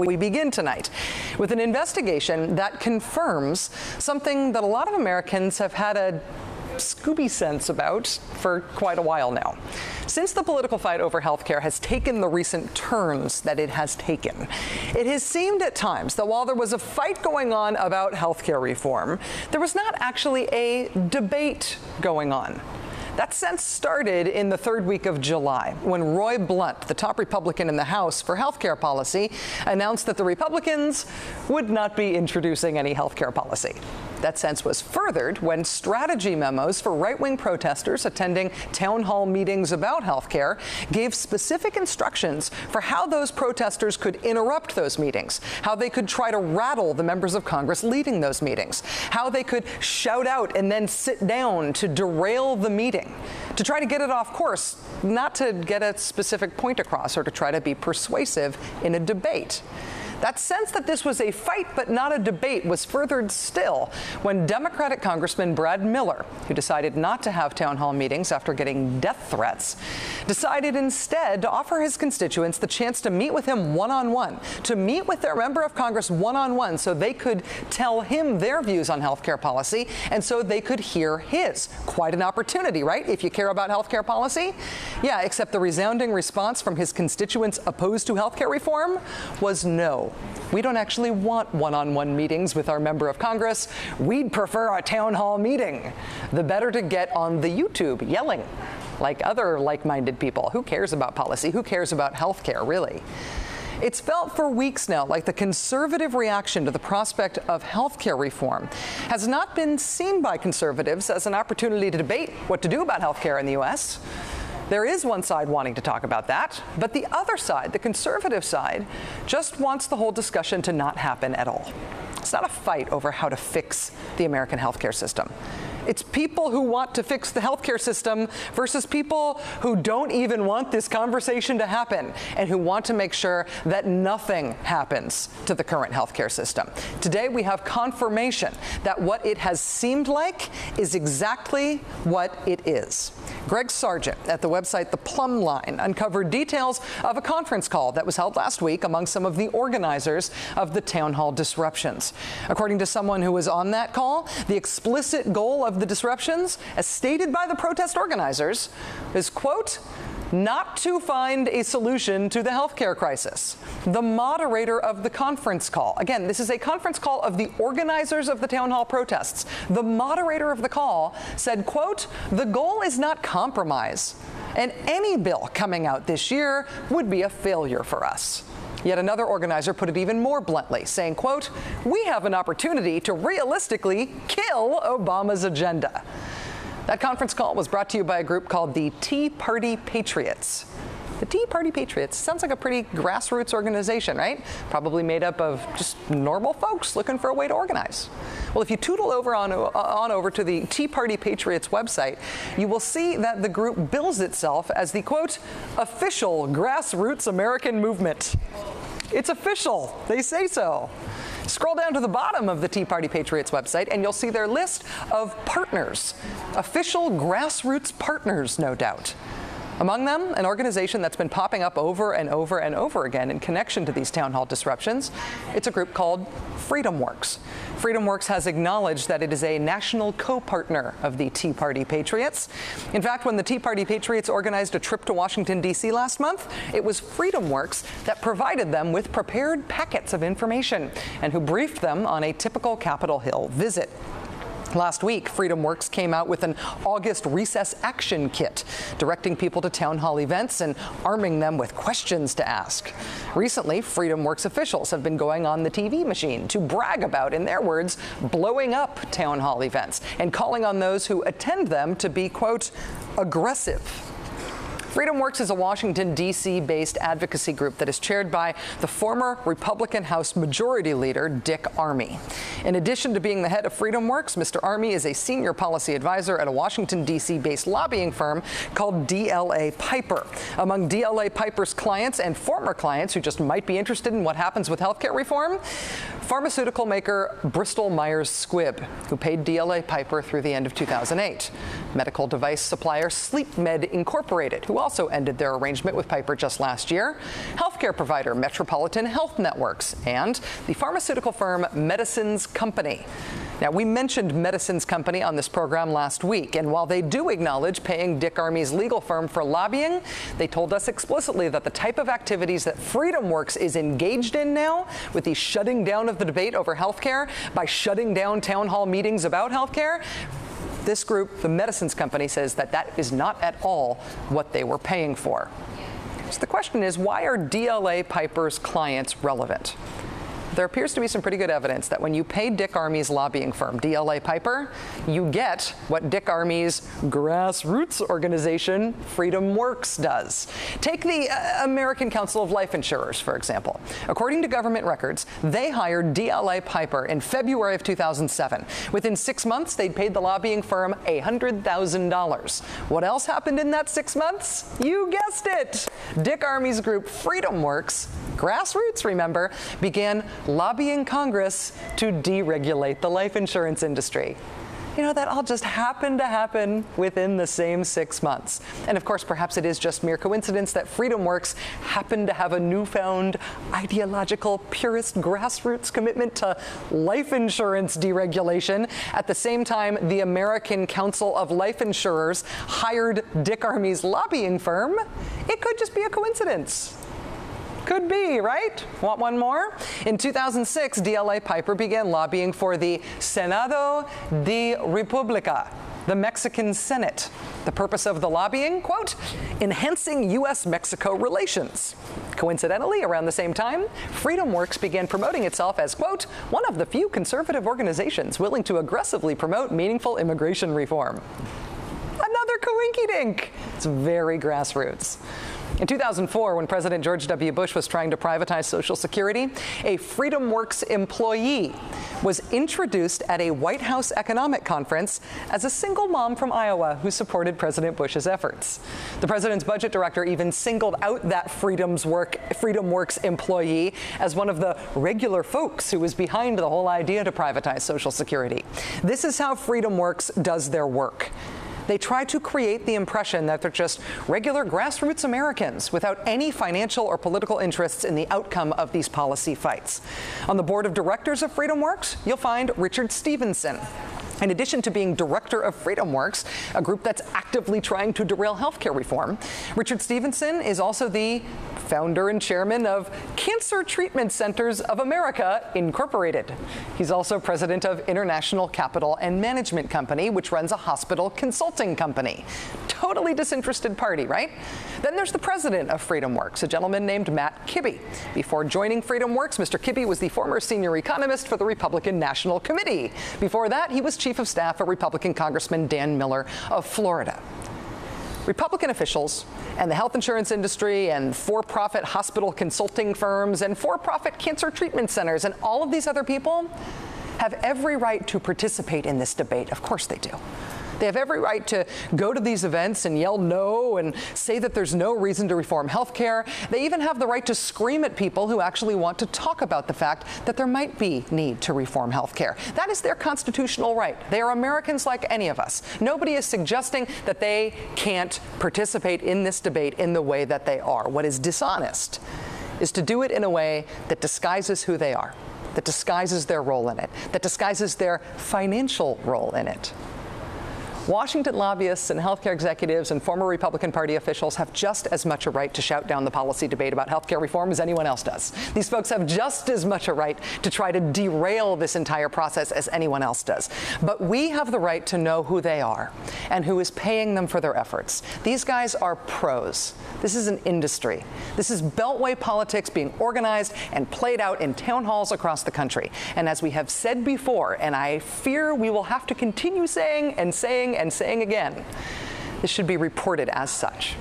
We begin tonight with an investigation that confirms something that a lot of Americans have had a Scooby sense about for quite a while now. Since the political fight over healthcare has taken the recent turns that it has taken, it has seemed at times that while there was a fight going on about healthcare reform, there was not actually a debate going on. That sense started in the third week of July when Roy Blunt, the top Republican in the House for healthcare policy, announced that the Republicans would not be introducing any healthcare policy. That sense was furthered when strategy memos for right-wing protesters attending town hall meetings about healthcare gave specific instructions for how those protesters could interrupt those meetings, how they could try to rattle the members of Congress leading those meetings, how they could shout out and then sit down to derail the meeting, to try to get it off course, not to get a specific point across or to try to be persuasive in a debate. That sense that this was a fight but not a debate was furthered still when Democratic Congressman Brad Miller, who decided not to have town hall meetings after getting death threats, decided instead to offer his constituents the chance to meet with him one-on-one, to meet with their member of Congress one-on-one so they could tell him their views on healthcare policy and so they could hear his. Quite an opportunity, right? If you care about healthcare policy? Yeah, except the resounding response from his constituents opposed to healthcare reform was no. We don't actually want one-on-one meetings with our member of Congress. We'd prefer a town hall meeting. The better to get on the YouTube yelling like other like-minded people. Who cares about policy? Who cares about health care, really? It's felt for weeks now like the conservative reaction to the prospect of health care reform has not been seen by conservatives as an opportunity to debate what to do about health care in the U.S. There is one side wanting to talk about that, but the other side, the conservative side, just wants the whole discussion to not happen at all. It's not a fight over how to fix the American healthcare system. It's people who want to fix the healthcare system versus people who don't even want this conversation to happen and who want to make sure that nothing happens to the current healthcare system. Today, we have confirmation that what it has seemed like is exactly what it is. Greg Sargent at the website The Plumb Line uncovered details of a conference call that was held last week among some of the organizers of the town hall disruptions. According to someone who was on that call, the explicit goal of the disruptions, as stated by the protest organizers, is, quote, not to find a solution to the healthcare crisis. The moderator of the conference call, again, this is a conference call of the organizers of the town hall protests. The moderator of the call said, quote, the goal is not compromise, and any bill coming out this year would be a failure for us. Yet another organizer put it even more bluntly, saying, quote, we have an opportunity to realistically kill Obama's agenda. That conference call was brought to you by a group called the Tea Party Patriots. The Tea Party Patriots sounds like a pretty grassroots organization, right? Probably made up of just normal folks looking for a way to organize. Well, if you tootle over on over to the Tea Party Patriots website, you will see that the group bills itself as the, quote, official grassroots American movement. It's official. They say so. Scroll down to the bottom of the Tea Party Patriots website and you'll see their list of partners. Official grassroots partners, no doubt. Among them, an organization that's been popping up over and over and over again in connection to these town hall disruptions. It's a group called FreedomWorks. FreedomWorks has acknowledged that it is a national co-partner of the Tea Party Patriots. In fact, when the Tea Party Patriots organized a trip to Washington, D.C. last month, it was FreedomWorks that provided them with prepared packets of information and who briefed them on a typical Capitol Hill visit. Last week, FreedomWorks came out with an August Recess Action Kit, directing people to town hall events and arming them with questions to ask. Recently, FreedomWorks officials have been going on the TV machine to brag about, in their words, blowing up town hall events and calling on those who attend them to be, quote, aggressive. FreedomWorks is a Washington, D.C.-based advocacy group that is chaired by the former Republican House Majority Leader, Dick Armey. In addition to being the head of FreedomWorks, Mr. Armey is a senior policy advisor at a Washington, D.C.-based lobbying firm called DLA Piper. Among DLA Piper's clients and former clients who just might be interested in what happens with healthcare reform, pharmaceutical maker Bristol Myers Squibb, who paid DLA Piper through the end of 2008. Medical device supplier SleepMed Incorporated, who also ended their arrangement with Piper just last year, healthcare provider Metropolitan Health Networks, and the pharmaceutical firm Medicines Company. Now, we mentioned Medicines Company on this program last week, and while they do acknowledge paying Dick Armey's legal firm for lobbying, they told us explicitly that the type of activities that FreedomWorks is engaged in now, with the shutting down of the debate over health care by shutting down town hall meetings about health care, this group, the Medicines Company, says that that is not at all what they were paying for. So the question is, why are DLA Piper's clients relevant? There appears to be some pretty good evidence that when you pay Dick Armey's lobbying firm, DLA Piper, you get what Dick Armey's grassroots organization, FreedomWorks, does. Take the American Council of Life Insurers, for example. According to government records, they hired DLA Piper in February of 2007. Within 6 months, they'd paid the lobbying firm $100,000. What else happened in that 6 months? You guessed it! Dick Armey's group, FreedomWorks, grassroots, remember, began lobbying Congress to deregulate the life insurance industry. You know, that all just happened to happen within the same 6 months. And of course, perhaps it is just mere coincidence that FreedomWorks happened to have a newfound ideological, purist grassroots commitment to life insurance deregulation. At the same time, the American Council of Life Insurers hired Dick Armey's lobbying firm. It could just be a coincidence. Could be, right? Want one more? In 2006, DLA Piper began lobbying for the Senado de República, the Mexican Senate. The purpose of the lobbying, quote, enhancing U.S.-Mexico relations. Coincidentally, around the same time, FreedomWorks began promoting itself as, quote, one of the few conservative organizations willing to aggressively promote meaningful immigration reform. Another coinky-dink. It's very grassroots. In 2004, when President George W. Bush was trying to privatize Social Security, a FreedomWorks employee was introduced at a White House economic conference as a single mom from Iowa who supported President Bush's efforts. The president's budget director even singled out that FreedomWorks employee as one of the regular folks who was behind the whole idea to privatize Social Security. This is how FreedomWorks does their work. They try to create the impression that they're just regular grassroots Americans without any financial or political interests in the outcome of these policy fights. On the board of directors of FreedomWorks, you'll find Richard Stevenson. In addition to being director of FreedomWorks, a group that's actively trying to derail healthcare reform, Richard Stevenson is also the founder and chairman of Cancer Treatment Centers of America, Incorporated. He's also president of International Capital and Management Company, which runs a hospital consulting company. Totally disinterested party, right? Then there's the president of FreedomWorks, a gentleman named Matt Kibbe. Before joining FreedomWorks, Mr. Kibbe was the former senior economist for the Republican National Committee. Before that, he was chief of staff for Republican Congressman Dan Miller of Florida. Republican officials and the health insurance industry and for-profit hospital consulting firms and for-profit cancer treatment centers and all of these other people have every right to participate in this debate. Of course they do. They have every right to go to these events and yell no and say that there's no reason to reform health care. They even have the right to scream at people who actually want to talk about the fact that there might be need to reform health care. That is their constitutional right. They are Americans like any of us. Nobody is suggesting that they can't participate in this debate in the way that they are. What is dishonest is to do it in a way that disguises who they are, that disguises their role in it, that disguises their financial role in it. Washington lobbyists and healthcare executives and former Republican Party officials have just as much a right to shout down the policy debate about healthcare reform as anyone else does. These folks have just as much a right to try to derail this entire process as anyone else does. But we have the right to know who they are and who is paying them for their efforts. These guys are pros. This is an industry. This is Beltway politics being organized and played out in town halls across the country. And as we have said before, and I fear we will have to continue saying and saying and saying again, this should be reported as such.